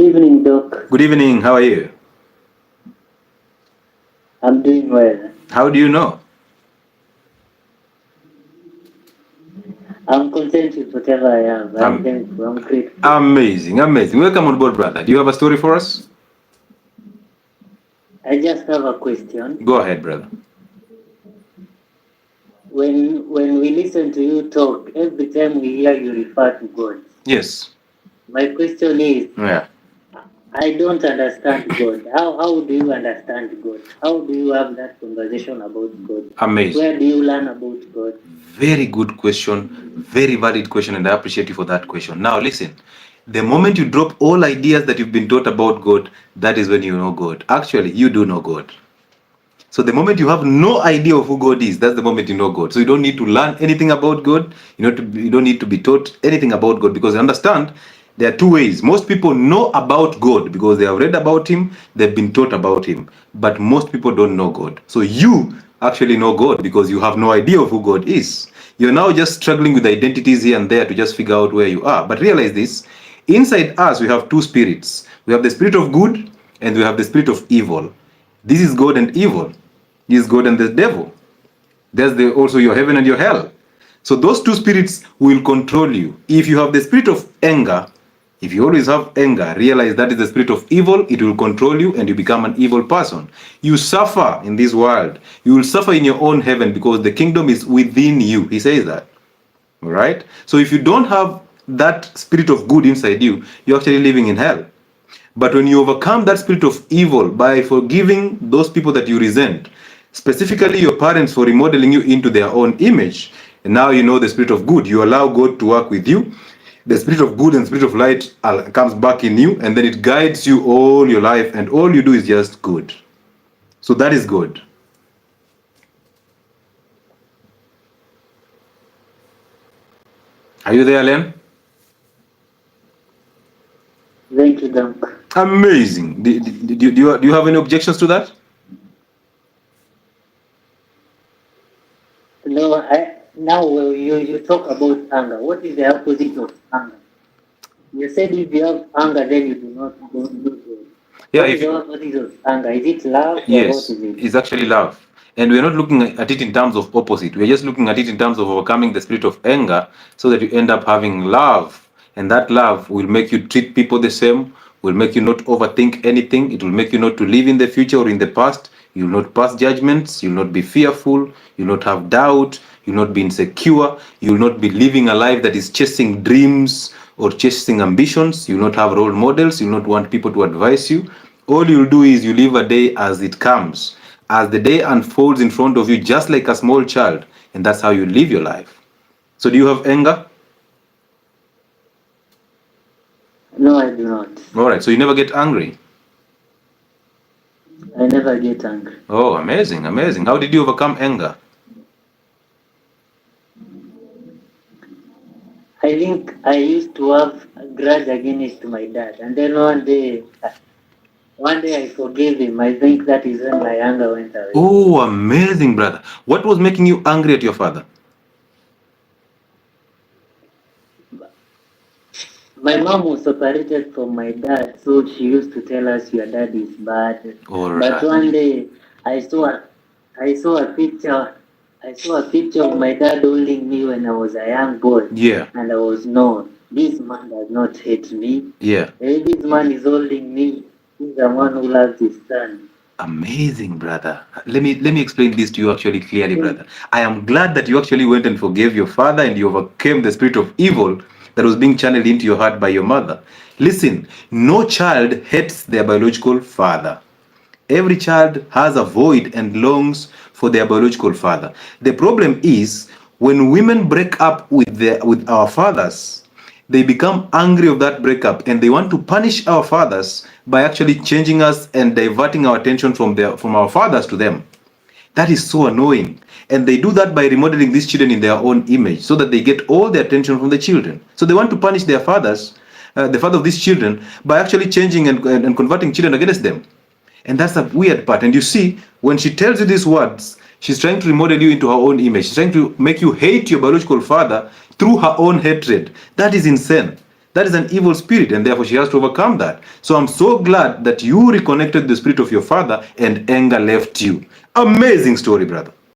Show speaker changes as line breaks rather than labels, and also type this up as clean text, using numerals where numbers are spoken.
Good evening, Doc.
Good evening. How are you?
I'm doing well.
How do you know?
I'm content with whatever I am. I'm thankful. I'm grateful.
Amazing, amazing. Welcome on board, brother. Do you have a story for us?
I just have a question.
Go ahead, brother.
When we listen to you talk, every time we hear you refer to God.
Yes.
My question is,
Yeah.
I don't understand God. How do you understand God? How do you have that conversation about God?
Amazing.
Where do you learn about God?
Very good question. Very valid question, and I appreciate you for that question. Now, listen. The moment you drop all ideas that you've been taught about God, that is when you know God. Actually, you do know God. So the moment you have no idea of who God is, that's the moment you know God. So you don't need to learn anything about God. You don't need to be taught anything about God, because understand there are two ways. Most people know about God because they have read about him, they've been taught about him. But most people don't know God. So you actually know God because you have no idea of who God is. You're now just struggling with identities here and there to just figure out where you are. But realize this, inside us we have two spirits. We have the spirit of good and we have the spirit of evil. This is God and evil. This is God and the devil. There's also your heaven and your hell. So those two spirits will control you. If you have the spirit of anger, if you always have anger, realize that is the spirit of evil. It will control you and you become an evil person. You suffer in this world. You will suffer in your own heaven because the kingdom is within you. He says that. All right? So if you don't have that spirit of good inside you, you're actually living in hell. But when you overcome that spirit of evil by forgiving those people that you resent, specifically your parents for remodeling you into their own image, and now you know the spirit of good, you allow God to work with you. The spirit of good and spirit of light comes back in you, and then it guides you all your life, and all you do is just good. So that is good. Are you there, Len?
Thank you, Doc.
Amazing. Do you have any objections to that?
No, now you talk about anger. What is the opposite of anger? You said if you have anger, then you do not do good.
Yeah,
What is the opposite of anger? Is it love or
yes,
what is it?
it's actually love. And we're not looking at it in terms of opposite. We're just looking at it in terms of overcoming the spirit of anger so that you end up having love. And that love will make you treat people the same, will make you not overthink anything. It will make you not to live in the future or in the past. You'll not pass judgments. You'll not be fearful. You'll not have doubt. You'll not be insecure. You'll not be living a life that is chasing dreams or chasing ambitions. You'll not have role models. You'll not want people to advise you. All you'll do is you live a day as it comes, as the day unfolds in front of you, just like a small child, and that's how you live your life. So do you have anger?
No, I do not.
All right, so you never get angry.
I never get angry.
Oh, amazing, amazing. How did you overcome anger?
I think I used to have a grudge against my dad, and then one day I forgave him. I think that is when my anger went away.
Oh, amazing, brother. What was making you angry at your father?
My mom was separated from my dad, so she used to tell us your dad is bad.
All
But
right.
one day I saw a picture of my dad holding me when I was a young boy.
Yeah.
And I was, no, this man does not hate me.
Yeah.
This man is holding me. He's the one who loves his son.
Amazing, brother. Let me explain this to you actually clearly, brother. I am glad that you actually went and forgave your father and you overcame the spirit of evil that was being channeled into your heart by your mother. Listen, no child hates their biological father. Every child has a void and longs for their biological father. The problem is when women break up with our fathers, they become angry of that breakup and they want to punish our fathers by actually changing us and diverting our attention from our fathers to them. That is so annoying. And they do that by remodeling these children in their own image so that they get all the attention from the children. So they want to punish their fathers, the father of these children, by actually changing and converting children against them. And that's the weird part. And you see, when she tells you these words, she's trying to remodel you into her own image. She's trying to make you hate your biological father through her own hatred. That is insane. That is an evil spirit, and therefore she has to overcome that. So I'm so glad that you reconnected the spirit of your father and anger left you. Amazing story, brother.